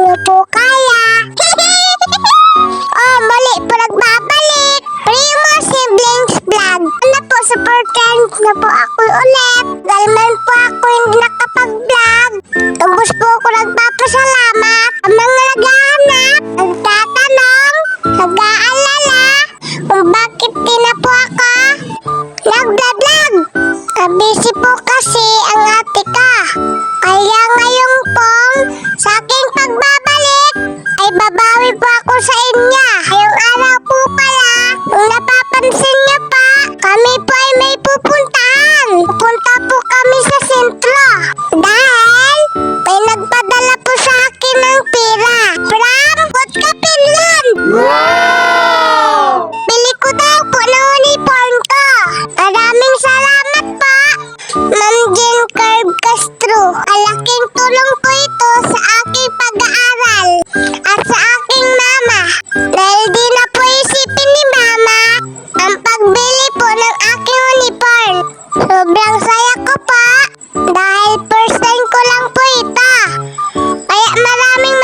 nyo po kaya. Oh, muli po nagbabalik. Primo Siblings Vlog. Ano po, supportan na po ako ulit. Dahil man po ako hindi nakapag-vlog. Tumbos po ako nagpapasalamat sa mga naghahanap, nagtatanong, nag-aalala kung bakit di na po ako nag-vlog. Busy po kasi ang ate ka. Kaya ngayon pong sa aking pagbabalik ay babawi po ako sa inyo. Ngayong araw po pala, kung napapansin niyo pa, kami po ay may pupuntahan. Pupunta po kami sa sentro. Dahil may nagpadala po sa akin ng pera from Kotka, Finland. Wow! Bili ko daw po ng uniform ko. Maraming salamat po, Ma'am Jean Curve Castro. Malaking tulong po ito sa aking pag-aaral at sa aking mama. Dahil di na po isipin ni mama ang pagbili po ng aking uniform. Sobrang saya ko po dahil first time ko lang po ito. Kaya maraming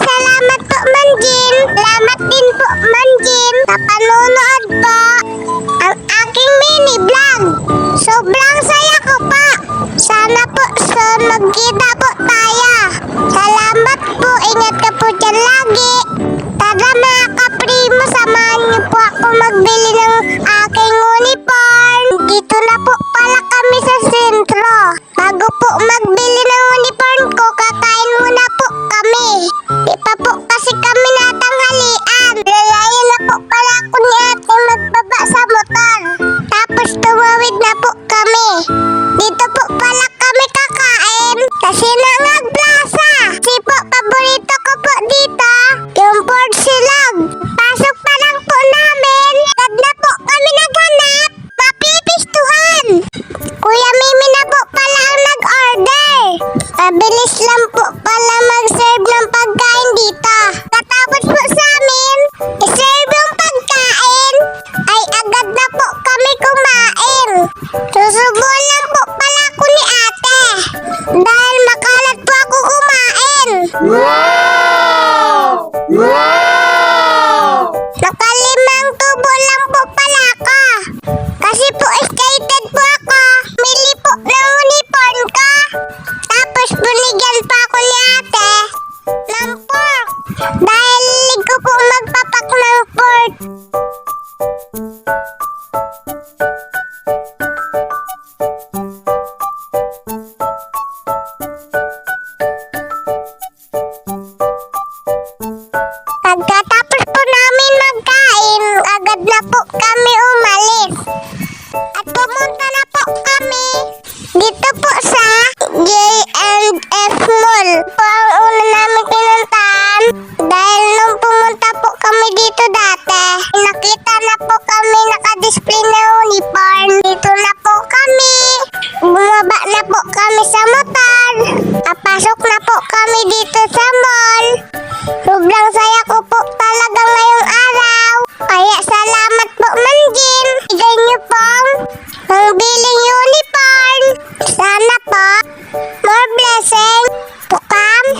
salamat po, Ma'am Jean. Salamat din po, Ma'am Jean, sa panonood po ang aking mini vlog. Sobrang saya ko po. Sana po magkita po tayo. Salamat po. Ingat ka po dyan lagi. Tara mga kaprimo, samahan niyo po ako magbili ng aking uniform. Dito na po pala kami sa sentro. Bago po magbili ng uniform ko, kakain muna po kami. Di pa po kasi kami natanghalian. Lalayan na po pala ako ni ate magbaba sa motor. Tapos tumawid na po kami. Dito po pala kami kakain kasi nangagplasa. Kasi po paborito ko po dito yung pork silog. Pasok pa lang po namin, agad na po kami naghanap. Mapipistuhan. Kuya Mimi na po pala ang nag-order. Mabilis lang po pala mag-serve ng pagkain dito. Katapos po sa amin i-serve yung pagkain ay agad na po kami kumain. Susubuan lang po pala ako ni ate dahil makalat po ako kumain. Wow! Wow! Nakalimang tubo lang po pala ako. Kasi po excited po ako. Mili po ng uniform ko. Tapos binigyan pa ako ni ate ng pork. Dahil ligo po magpapak ng pork. Pagkatapos po namin magkain, agad na po kami umalis. At pumunta na po kami dito po sa J&F Mall. Po ang una namin pinuntahan dahil nung pumunta po kami dito dati, nakita na po kami nakadisplay na uniform. Dito na po kami. Bumaba na po kami sa motor. Pasok na po kami dito sa mall. Sobrang saya ko po talaga ngayong araw. Kaya salamat po, Ma'am Jean. Bigay niyo pong pangbiling uniform. Sana po more blessing po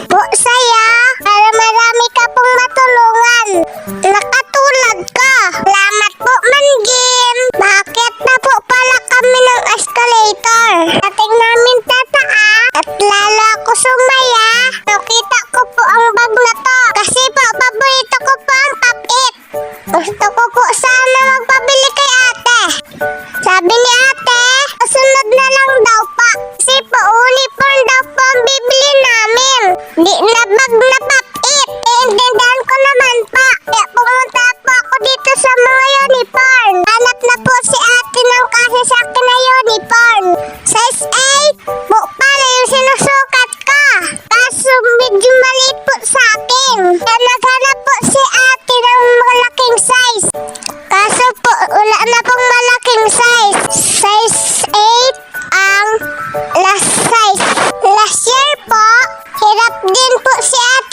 po saya para marami ka pong matulungan. Nakatulad ko. Salamat po, Ma'am Jean. Bakit na po pala kami ng escalator? Dating namin tataas at lalo ako sumaya. Nakita ko po ang bag na to. Kasi po, paborito ko po ang pop-it. Gusto ko po sana magpabili kay ate. Sabi ni ate, kasunod na lang daw pa. Kasi po, uniform daw po ang bibili namin. Di na bag na pop-it. Intindihan ko naman pa. Kaya pumunta po ako dito sa mga uniform. Hanap na po si ate ng kasi sa akin na uniform. Size 8 po pala yung sinusukat ko. Kaso medyo maliit po sa akin. Kaya naghanap po si ate ng malaking size. Kaso po wala na pong malaking size. Size 8 ang last size. Last year po, hirap din po si ate